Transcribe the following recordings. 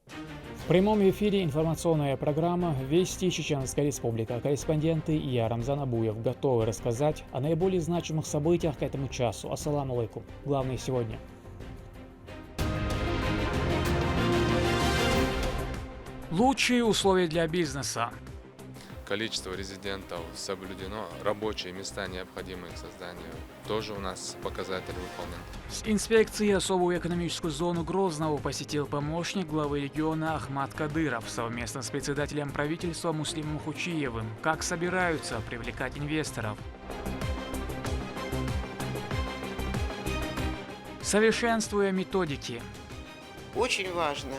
В прямом эфире информационная программа «Вести Чеченская Республика». Корреспонденты и я, Рамзан Абуев, готовы рассказать о наиболее значимых событиях к этому часу. Ассаламу алейкум. Главное сегодня. Лучшие условия для бизнеса. Количество резидентов соблюдено, рабочие места, необходимые к созданию, тоже у нас показатель выполнен. С инспекцией особую экономическую зону Грозного посетил помощник главы региона Ахмат Кадыров совместно с председателем правительства Муслимом Хучиевым. Как собираются привлекать инвесторов? Совершенствуя методики. Очень важно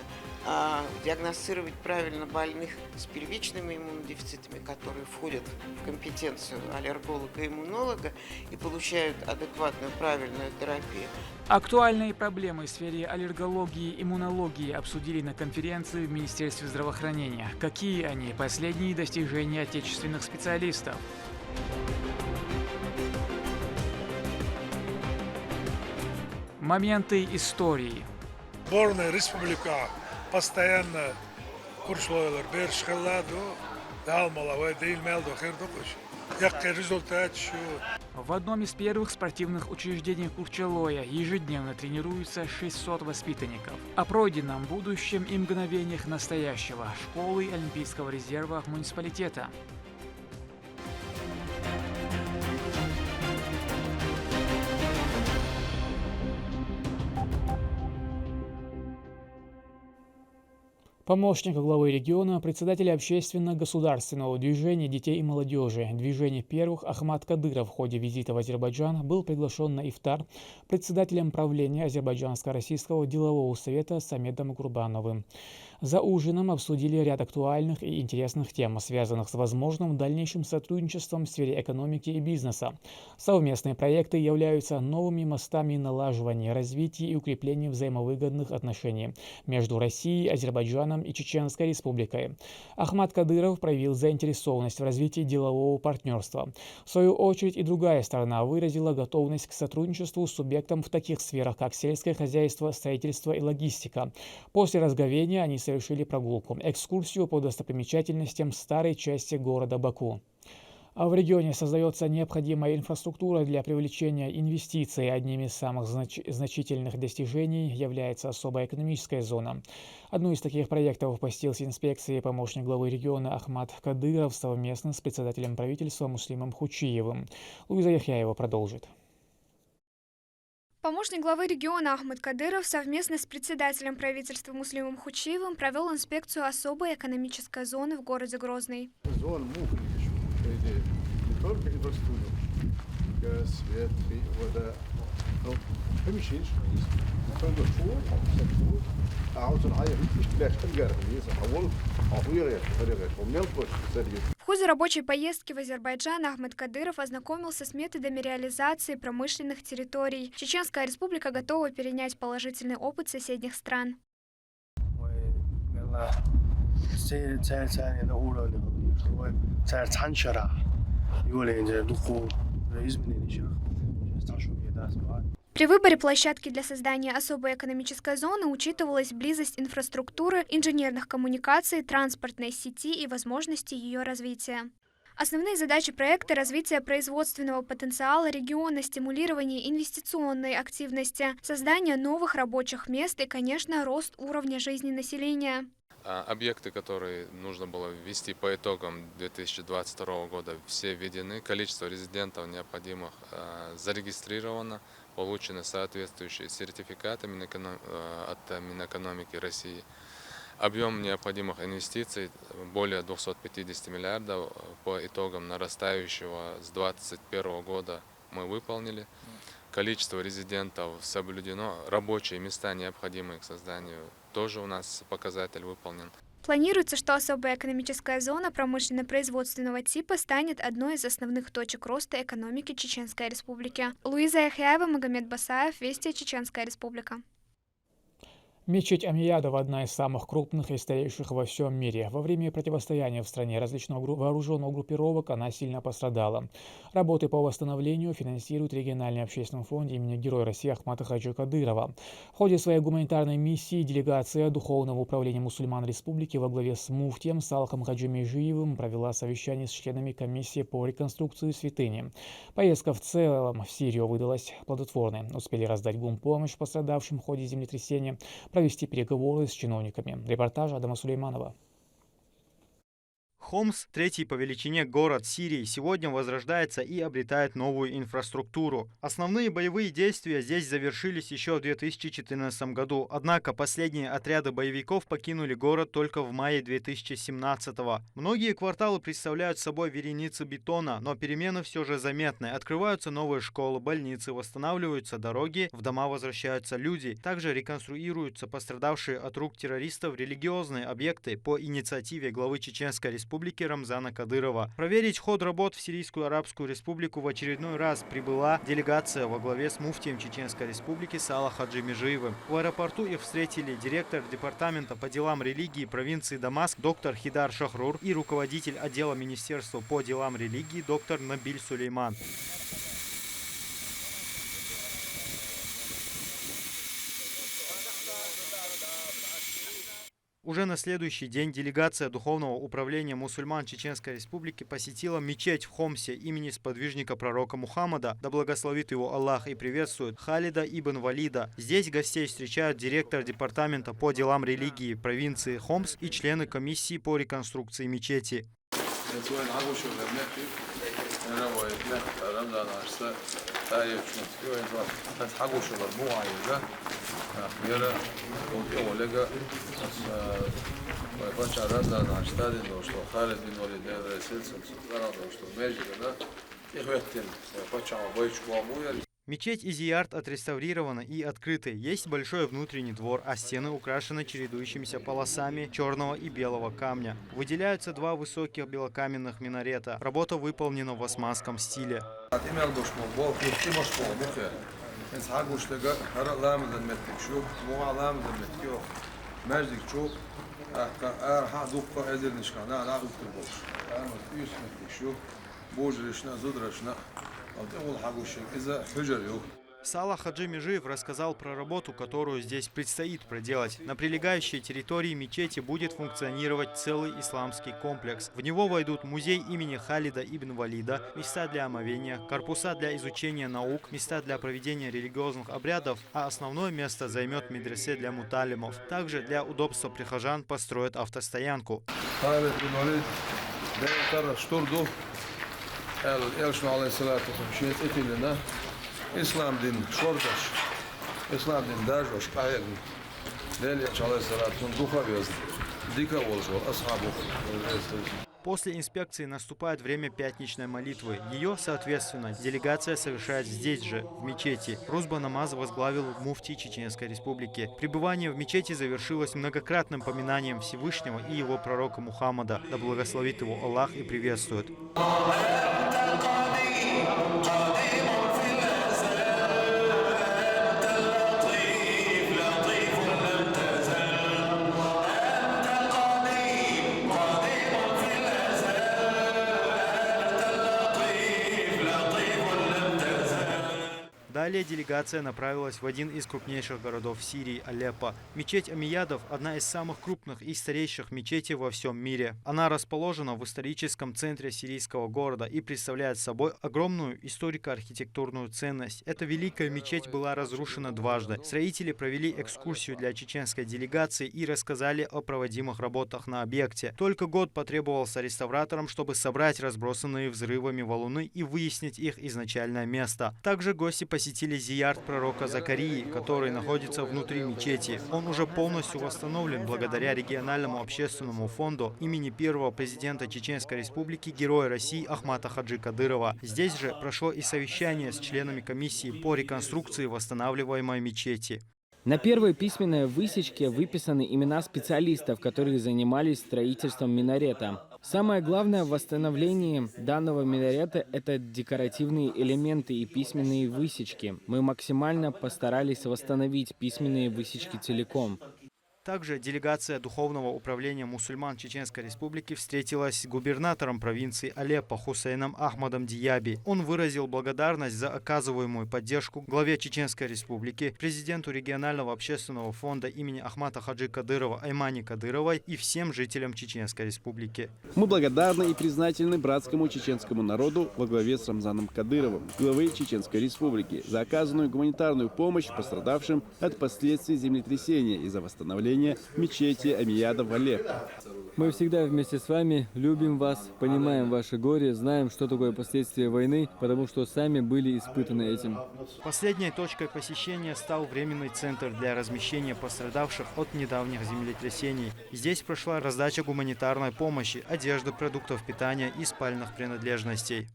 диагностировать правильно больных с первичными иммунодефицитами, которые входят в компетенцию аллерголога и иммунолога и получают адекватную, правильную терапию. Актуальные проблемы в сфере аллергологии и иммунологии обсудили на конференции в Министерстве здравоохранения. Какие они последние достижения отечественных специалистов? Моменты истории. Сборная республика постоянно курслойлар бершхелладу далмалавай дейлмелду хердокуш. Якка результат шу. В одном из первых спортивных учреждений Курчалоя ежедневно тренируются 600 воспитанников. О пройденном будущем и мгновениях настоящего школы Олимпийского резерва муниципалитета. Помощник главы региона, председатель общественно-государственного движения детей и молодежи, движение первых Ахмат Кадыров в ходе визита в Азербайджан был приглашен на ифтар председателем правления Азербайджанско-Российского делового совета Самедом Курбановым. За ужином обсудили ряд актуальных и интересных тем, связанных с возможным дальнейшим сотрудничеством в сфере экономики и бизнеса. Совместные проекты являются новыми мостами налаживания, развития и укрепления взаимовыгодных отношений между Россией, Азербайджаном и Чеченской Республикой. Ахмат Кадыров проявил заинтересованность в развитии делового партнерства. В свою очередь и другая сторона выразила готовность к сотрудничеству с субъектом в таких сферах, как сельское хозяйство, строительство и логистика. После разговения они совершили прогулку, экскурсию по достопримечательностям старой части города Баку. А в регионе создается необходимая инфраструктура для привлечения инвестиций. Одним из самых значительных достижений является особая экономическая зона. Одну из таких проектов посетил с инспекцией помощник главы региона Ахмат Кадыров совместно с председателем правительства Муслимом Хучиевым. Луиза Яхяева продолжит. Помощник главы региона Ахмат Кадыров совместно с председателем правительства Муслимом Хучиевым провел инспекцию особой экономической зоны в городе Грозный. В ходе рабочей поездки в Азербайджан Ахмат Кадыров ознакомился с методами реализации промышленных территорий. Чеченская республика готова перенять положительный опыт соседних стран. При выборе площадки для создания особой экономической зоны учитывалась близость инфраструктуры, инженерных коммуникаций, транспортной сети и возможности ее развития. Основные задачи проекта – развитие производственного потенциала региона, стимулирование инвестиционной активности, создание новых рабочих мест и, конечно, рост уровня жизни населения. Объекты, которые нужно было ввести по итогам 2022 года, все введены. Количество резидентов необходимых зарегистрировано, получены соответствующие сертификаты от Минэкономики России. Объем необходимых инвестиций более 250 миллиардов по итогам нарастающего с 2021 года мы выполнили. Количество резидентов соблюдено, рабочие места, необходимые к созданию, тоже у нас показатель выполнен. Планируется, что особая экономическая зона промышленно-производственного типа станет одной из основных точек роста экономики Чеченской Республики. Луиза Яхяева, Магомед Басаев, Вести, Чеченская Республика. Мечеть Амиядова – одна из самых крупных и старейших во всем мире. Во время противостояния в стране различных вооруженных группировок она сильно пострадала. Работы по восстановлению финансирует региональный общественный фонд имени Героя России Ахмата Хаджи Кадырова. В ходе своей гуманитарной миссии делегация Духовного управления мусульман республики во главе с муфтием Салахом Хаджи Межиевым провела совещание с членами комиссии по реконструкции святыни. Поездка в целом в Сирию выдалась плодотворной. Успели раздать гумпомощь пострадавшим в ходе землетрясения, провести переговоры с чиновниками. Репортаж Адама Сулейманова. Хомс, третий по величине город Сирии, сегодня возрождается и обретает новую инфраструктуру. Основные боевые действия здесь завершились еще в 2014 году, однако последние отряды боевиков покинули город только в мае 2017 года. Многие кварталы представляют собой вереницы бетона, но перемены все же заметны. Открываются новые школы, больницы, восстанавливаются дороги, в дома возвращаются люди. Также реконструируются пострадавшие от рук террористов религиозные объекты по инициативе главы Чеченской Республики Рамзана Кадырова. Проверить ход работ в Сирийскую Арабскую Республику в очередной раз прибыла делегация во главе с муфтием Чеченской Республики Салахом Хаджи Межиевым. В аэропорту их встретили директор департамента по делам религии провинции Дамаск доктор Хидар Шахрур и руководитель отдела Министерства по делам религии доктор Набиль Сулейман. Уже на следующий день делегация Духовного управления мусульман Чеченской Республики посетила мечеть в Хомсе имени сподвижника пророка Мухаммада, да благословит его Аллах и приветствует, Халида ибн Валида. Здесь гостей встречают директор департамента по делам религии провинции Хомс и члены комиссии по реконструкции мечети. Мечеть Изиярд отреставрирована и открыта. Есть большой внутренний двор, а стены украшены чередующимися полосами черного и белого камня. Выделяются два высоких белокаменных минарета. Работа выполнена в османском стиле. Салах Хаджи Межиев рассказал про работу, которую здесь предстоит проделать. На прилегающей территории мечети будет функционировать целый исламский комплекс. В него войдут музей имени Халида ибн Валида, места для омовения, корпуса для изучения наук, места для проведения религиозных обрядов, а основное место займет медресе для муталимов. Также для удобства прихожан построят автостоянку. İslam din şortaş, İslam din darjoş kayın, Lelya Çalaysalatun духовез, дика волжо, асхабу. После инспекции наступает время пятничной молитвы. Ее, соответственно, делегация совершает здесь же, в мечети. Рузба намаз возглавил муфтий Чеченской Республики. Пребывание в мечети завершилось многократным поминанием Всевышнего и его пророка Мухаммада, да благословит его Аллах и приветствует. Далее делегация направилась в один из крупнейших городов Сирии – Алеппо. Мечеть Амиядов – одна из самых крупных и старейших мечетей во всем мире. Она расположена в историческом центре сирийского города и представляет собой огромную историко-архитектурную ценность. Эта великая мечеть была разрушена дважды. Строители провели экскурсию для чеченской делегации и рассказали о проводимых работах на объекте. Только год потребовался реставраторам, чтобы собрать разбросанные взрывами валуны и выяснить их изначальное место. Также гости посетили Зиярд пророка Закарии, который находится внутри мечети. Он уже полностью восстановлен благодаря региональному общественному фонду имени первого президента Чеченской Республики Героя России Ахмата Хаджи Кадырова. Здесь же прошло и совещание с членами комиссии по реконструкции восстанавливаемой мечети. На первой письменной высечке выписаны имена специалистов, которые занимались строительством минарета. Самое главное в восстановлении данного минарета – это декоративные элементы и письменные высечки. Мы максимально постарались восстановить письменные высечки целиком. Также делегация Духовного управления мусульман Чеченской Республики встретилась с губернатором провинции Алеппо Хусейном Ахмадом Диаби. Он выразил благодарность за оказываемую поддержку главе Чеченской Республики, президенту регионального общественного фонда имени Ахмата Хаджи Кадырова Аймани Кадыровой и всем жителям Чеченской Республики. Мы благодарны и признательны братскому чеченскому народу во главе с Рамзаном Кадыровым, главой Чеченской Республики, за оказанную гуманитарную помощь пострадавшим от последствий землетрясения и за восстановление мечети Амияда в Алеппо. Мы всегда вместе с вами, любим вас, понимаем ваше горе, знаем, что такое последствия войны, потому что сами были испытаны этим. Последней точкой посещения стал временный центр для размещения пострадавших от недавних землетрясений. Здесь прошла раздача гуманитарной помощи, одежды, продуктов питания и спальных принадлежностей.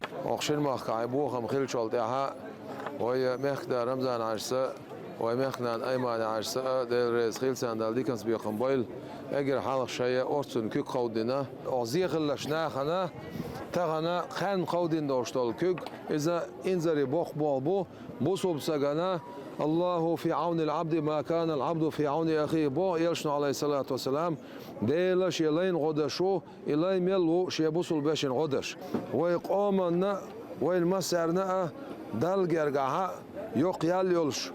ومخنا أيمان عشساء دير خيل ساندال ديكنس بيقنبيل أجر حالق شيء أرسن كيك قودنا أعزيخ اللشنا خنا تغنا خان قودين داشتال كيك إذا إنزري بوخ بالبو بوصوب سجنا الله في عون العبد ما كان العبد في عون أخيه بو يلشنا عليه الصلاة والسلام ديلش يلين غدشو إلين ملو شيبوصل باشن غدش ويقامنا وينمسرنا دل جرجها يقيال يلش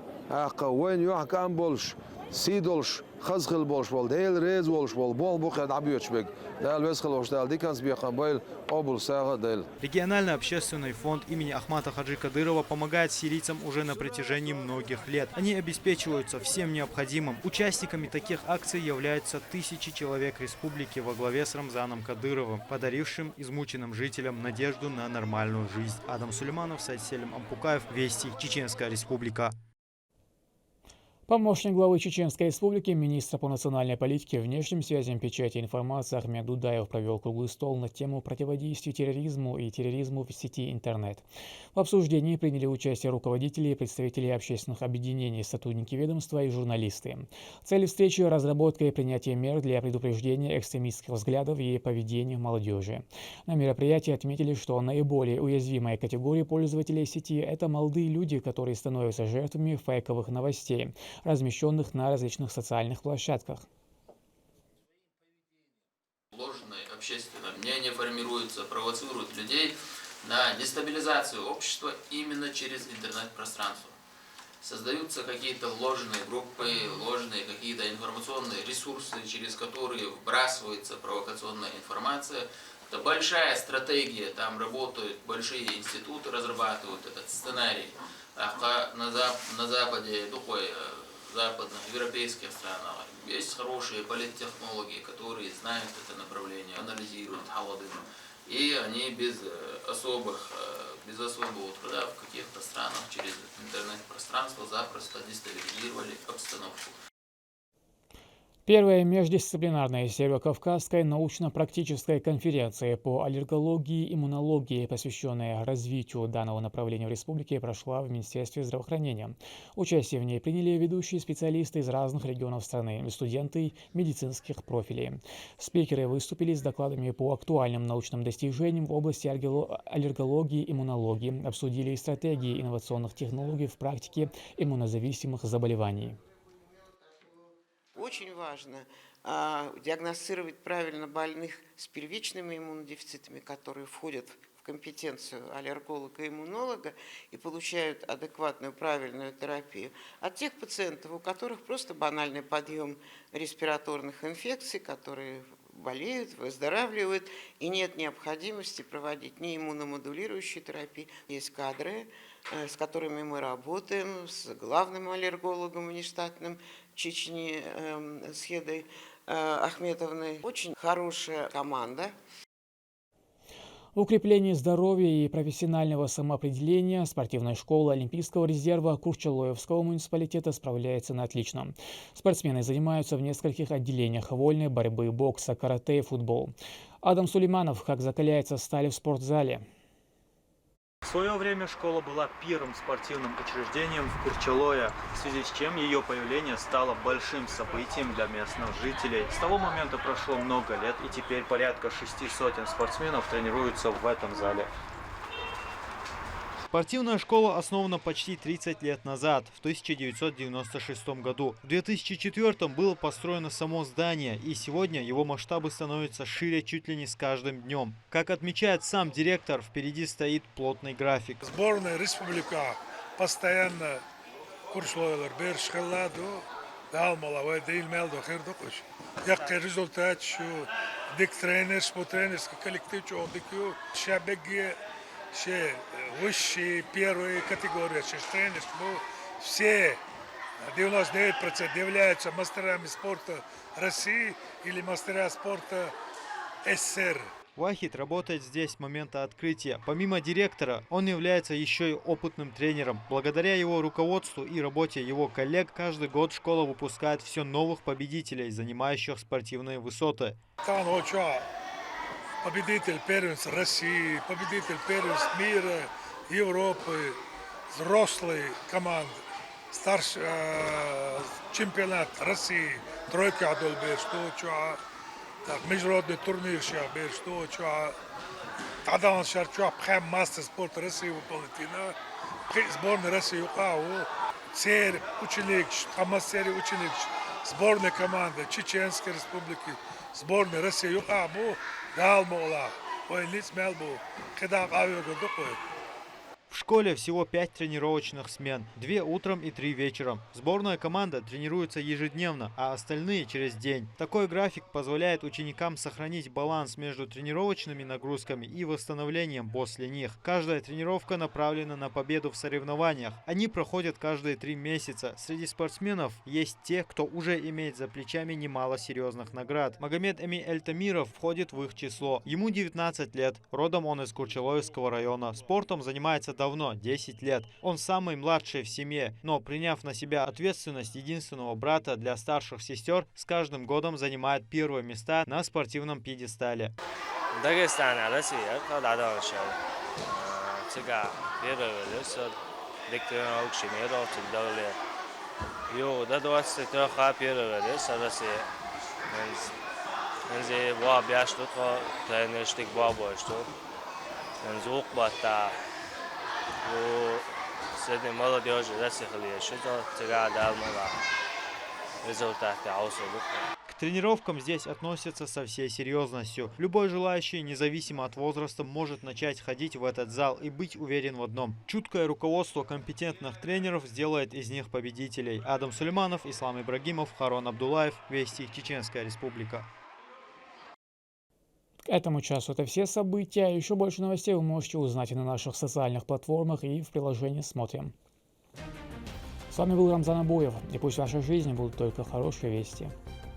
وين يحكم بولش سيدولش خزخل بولش بول ديل ريز بولش بول بوخد عبيوش بيج دال وسخلوش دال ديكنس بيقنبيل обул сага дел. Региональный общественный фонд имени Ахмата Хаджи Кадырова помогает сирийцам уже на протяжении многих лет. Они обеспечиваются всем необходимым. Участниками таких акций являются тысячи человек республики во главе с Рамзаном Кадыровым, подарившим измученным жителям надежду на нормальную жизнь. Адам Сулейманов, Сайд Селим Ампукаев, Вести, Чеченская Республика. Помощник главы Чеченской Республики, министра по национальной политике, внешним связям, печати и информации Ахмед Дудаев провел круглый стол на тему противодействия терроризму и терроризму в сети интернет. В обсуждении приняли участие руководители и представители общественных объединений, сотрудники ведомства и журналисты. Цель встречи – разработка и принятие мер для предупреждения экстремистских взглядов и поведения молодежи. На мероприятии отметили, что наиболее уязвимая категория пользователей сети – это молодые люди, которые становятся жертвами фейковых новостей, размещенных на различных социальных площадках. Ложное общественное мнение формируется, провоцирует людей на дестабилизацию общества именно через интернет-пространство. Создаются какие-то ложные группы, ложные какие-то информационные ресурсы, через которые вбрасывается провокационная информация. Это большая стратегия, там работают большие институты, разрабатывают этот сценарий. На Западе, в западных европейских странах есть хорошие политтехнологи, которые знают это направление, анализируют холодно. И они без особого труда в каких-то странах через интернет-пространство запросто дестабилизировали обстановку. Первая междисциплинарная Северо-Кавказская научно-практическая конференция по аллергологии и иммунологии, посвященная развитию данного направления в республике, прошла в Министерстве здравоохранения. Участие в ней приняли ведущие специалисты из разных регионов страны и студенты медицинских профилей. Спикеры выступили с докладами по актуальным научным достижениям в области аллергологии и иммунологии, обсудили стратегии инновационных технологий в практике иммунозависимых заболеваний. Очень важно диагностировать правильно больных с первичными иммунодефицитами, которые входят в компетенцию аллерголога и иммунолога и получают адекватную, правильную терапию, от тех пациентов, у которых просто банальный подъем респираторных инфекций, которые болеют, выздоравливают, и нет необходимости проводить ни иммуномодулирующей терапии. Есть кадры, с которыми мы работаем, с главным аллергологом внештатным Чечни Схедой Ахметовной. Очень хорошая команда. В укреплении здоровья и профессионального самоопределения спортивная школа Олимпийского резерва Курчалоевского муниципалитета справляется на отлично. Спортсмены занимаются в нескольких отделениях вольной борьбы, бокса, карате и футбол. Адам Сулейманов, как закаляется сталь в спортзале. В свое время школа была первым спортивным учреждением в Курчалое, в связи с чем ее появление стало большим событием для местных жителей. С того момента прошло много лет, и теперь порядка 600 спортсменов тренируются в этом зале. Спортивная школа основана почти 30 лет назад, в 1996 году. В 2004 было построено само здание, и сегодня его масштабы становятся шире чуть ли не с каждым днем. Как отмечает сам директор, впереди стоит плотный график. Сборная республика постоянно курслойлар бериш кылады, далмалавай дейлмелдо хердокуш. Якка результат шу дик тренерский коллектив чохдикю шабеги высшие первые категории, тренер, все 99% являются мастерами спорта России или мастера спорта СССР. Вахид работает здесь с момента открытия. Помимо директора, он является еще и опытным тренером. Благодаря его руководству и работе его коллег, каждый год школа выпускает все новых победителей, занимающих спортивные высоты. Победитель первенства России, победитель первенства мира, Европы, взрослые команды, старший чемпионат России, тройка Адолбер, что международный турнир Шабер, что Тадан Шарчуа, Пхэм мастер спорта России выполнительно, сборная России УКАУ, серия ученик, Тамасери ученик, сборная команда Чеченской Республики, сборная России УКАУ, в школе всего 5 тренировочных смен, 2 утром и 3 вечером. Сборная команда тренируется ежедневно, а остальные через день. Такой график позволяет ученикам сохранить баланс между тренировочными нагрузками и восстановлением после них. Каждая тренировка направлена на победу в соревнованиях. Они проходят каждые 3 месяца. Среди спортсменов есть те, кто уже имеет за плечами немало серьезных наград. Магомед Эми Эльтамиров входит в их число. Ему 19 лет. Родом он из Курчалоевского района. Спортом занимается давно, 10 лет. Он самый младший в семье, но приняв на себя ответственность единственного брата для старших сестер, с каждым годом занимает первые места на спортивном пьедестале. среди молодежи России, что тебя дало результаты. К тренировкам здесь относятся со всей серьезностью. Любой желающий, независимо от возраста, может начать ходить в этот зал и быть уверен в одном. Чуткое руководство компетентных тренеров сделает из них победителей. Адам Сулейманов, Ислам Ибрагимов, Харон Абдулаев. Вести, Чеченская Республика. К этому часу это все события. Еще больше новостей вы можете узнать и на наших социальных платформах, и в приложении «Смотрим». С вами был Рамзан Абуев, и пусть в вашей жизни будут только хорошие вести.